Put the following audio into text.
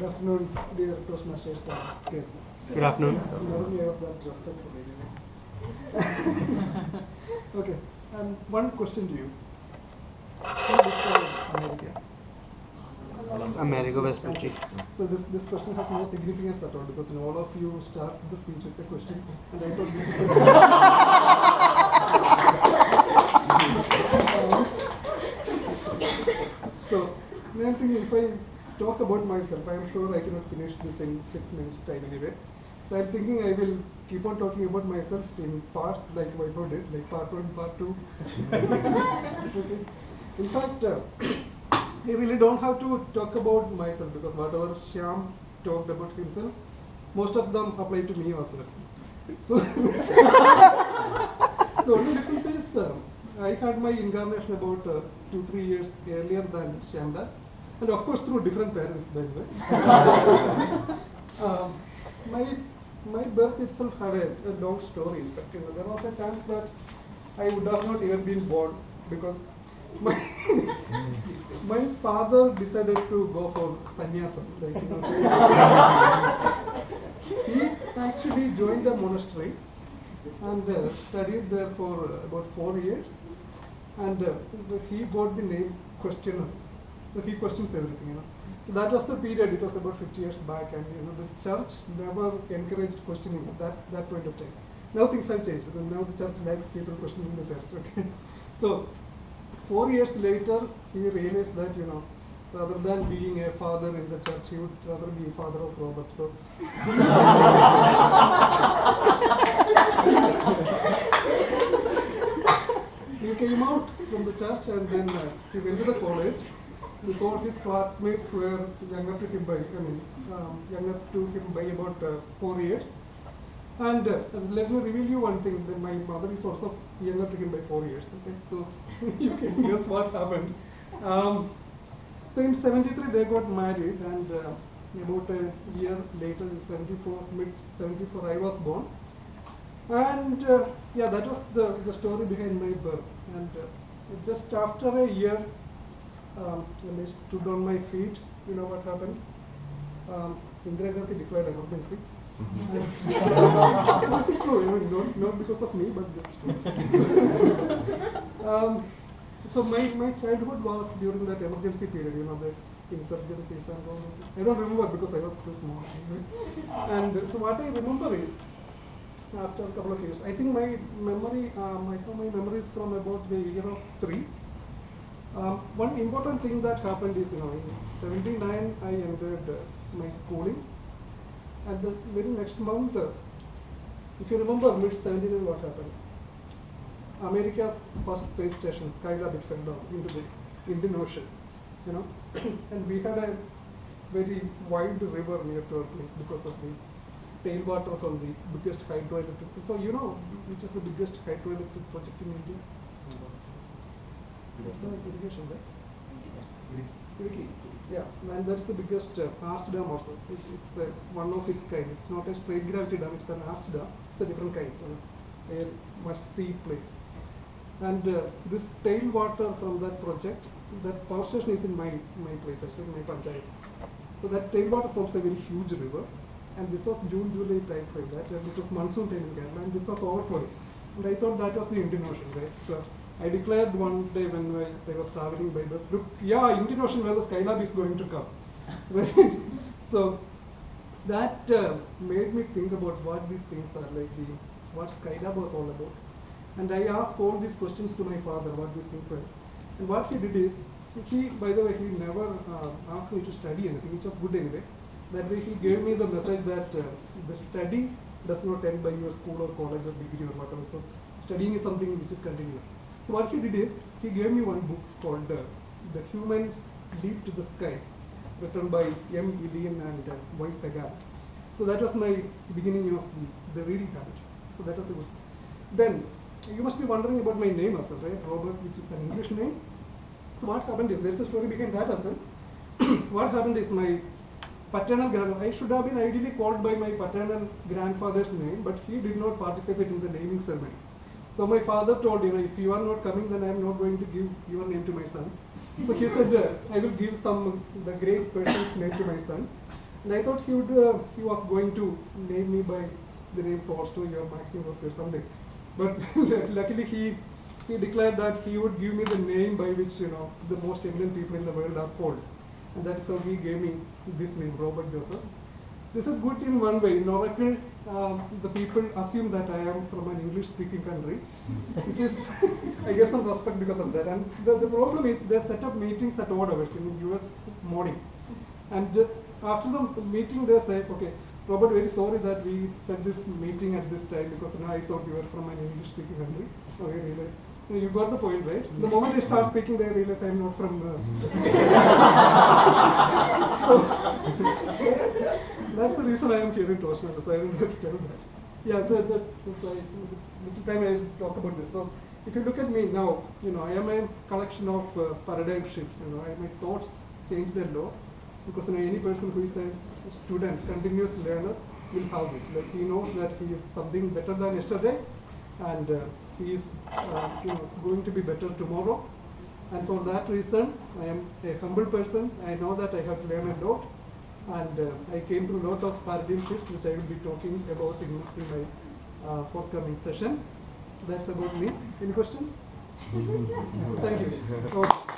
Good afternoon, dear Toastmasters and guests. Good afternoon. Normally I was that respectful anyway. Okay, and one question to you. Who discovered America? Amerigo Vespucci. So this question has no significance at all because all of you start the speech with a question, and I thought this is so I'm thinking if I talk about myself, I am sure I cannot finish this in 6 minutes time anyway. So I'm thinking I will keep on talking about myself in parts like Vaibhav did, like part 1, part 2. Okay. In fact, I really don't have to talk about myself because whatever Shyam talked about himself, most of them apply to me as well. So the only difference is I had my incarnation about 2-3 years earlier than Shyamda, and of course through different parents, by the way. My birth itself had a long story. In fact, there was a chance that I would have not even been born because my father decided to go for sannyasam. He actually joined the monastery and studied there for about 4 years, and so he got the name questioner. So he questions everything, So that was the period. It was about 50 years back, and the church never encouraged questioning at that point of time. Now things have changed. Now the church likes people questioning the church. Okay, so 4 years later, he realized that rather than being a father in the church, he would rather be a father of Robert. So he came out from the church and then he went to the college. Before his classmates were younger to him by about 4 years. And let me reveal you one thing, that my mother is also younger to him by 4 years. Okay, so you can guess what happened. So in 73 they got married, and about a year later in 74, mid-74 I was born. And yeah, that was the story behind my birth. And just after a year, when I stood on my feet, you know what happened? Indira Gandhi declared emergency. This is true, not because of me, but this is true. So my childhood was during that emergency period, the insurgencies and all. I don't remember because I was too small. And so what I remember is, after a couple of years, I think my memory is from about the year of 3. One important thing that happened is, in 79 I entered my schooling, and the very next month, if you remember, mid-79 what happened? America's first space station, Skylab, it fell down into the Indian Ocean, and we had a very wide river near to our place because of the tailwater from the biggest hydroelectric. So which is the biggest hydroelectric project in India? That's the irrigation, right? Idiki. Yeah, and that's the biggest arch dam also. It's one of its kind. It's not a straight gravity dam, it's an arch dam. It's a different kind, a must-see place. And this tailwater from that project, that power station is in my place, actually, my panchayat. So that tailwater forms a very huge river, and this was June-July time frame, and it was monsoon time in Kerala, and this was overflowing. And I thought that was the Indian Ocean, right? So I declared one day when I was traveling by bus, look, yeah, Indian Ocean where the Skylab is going to come. So that made me think about what these things are like, what Skylab was all about. And I asked all these questions to my father, what these things were. And what he did is, by the way, he never asked me to study anything, which was good anyway. That way he gave me the message that the study does not end by your school or college or degree or whatever. So studying is something which is continuous. So what he did is, he gave me one book called The Humans Leap to the Sky, written by M. Ilian and Y. Sagan. So that was my beginning of the reading habit. So that was a good. Then, you must be wondering about my name as well, right? Robert, which is an English name. So what happened is, there's a story behind that as well. What happened is, my paternal grandfather, I should have been ideally called by my paternal grandfather's name, but he did not participate in the naming ceremony. So my father told, if you are not coming, then I am not going to give your name to my son. So he said, I will give the great person's name to my son. And I thought he was going to name me by the name Tolstoy or Maxim or something. But luckily he declared that he would give me the name by which the most eminent people in the world are called, and that's how he gave me this name, Robert Joseph. This is good in one way. In Oracle, the people assume that I am from an English-speaking country, which is, I get some respect because of that. And the problem is they set up meetings at odd hours in US morning. And after the meeting, they say, okay, Robert, very sorry that we set this meeting at this time because I thought you were from an English-speaking country. So I realized, you got the point, right? The moment they start speaking, they realize I'm not from so that's the reason I am here in Toastmasters. I will not tell that. Yeah, little time I will talk about this. So if you look at me now, I am a collection of paradigm shifts. My thoughts changed a lot because any person who is a student, continuous learner, will have this. Like he knows that he is something better than yesterday, and he is going to be better tomorrow. And for that reason, I am a humble person. I know that I have to learn a lot, and I came through a lot of paradigm shifts, which I will be talking about in my forthcoming sessions. So that's about me. Any questions? Thank you.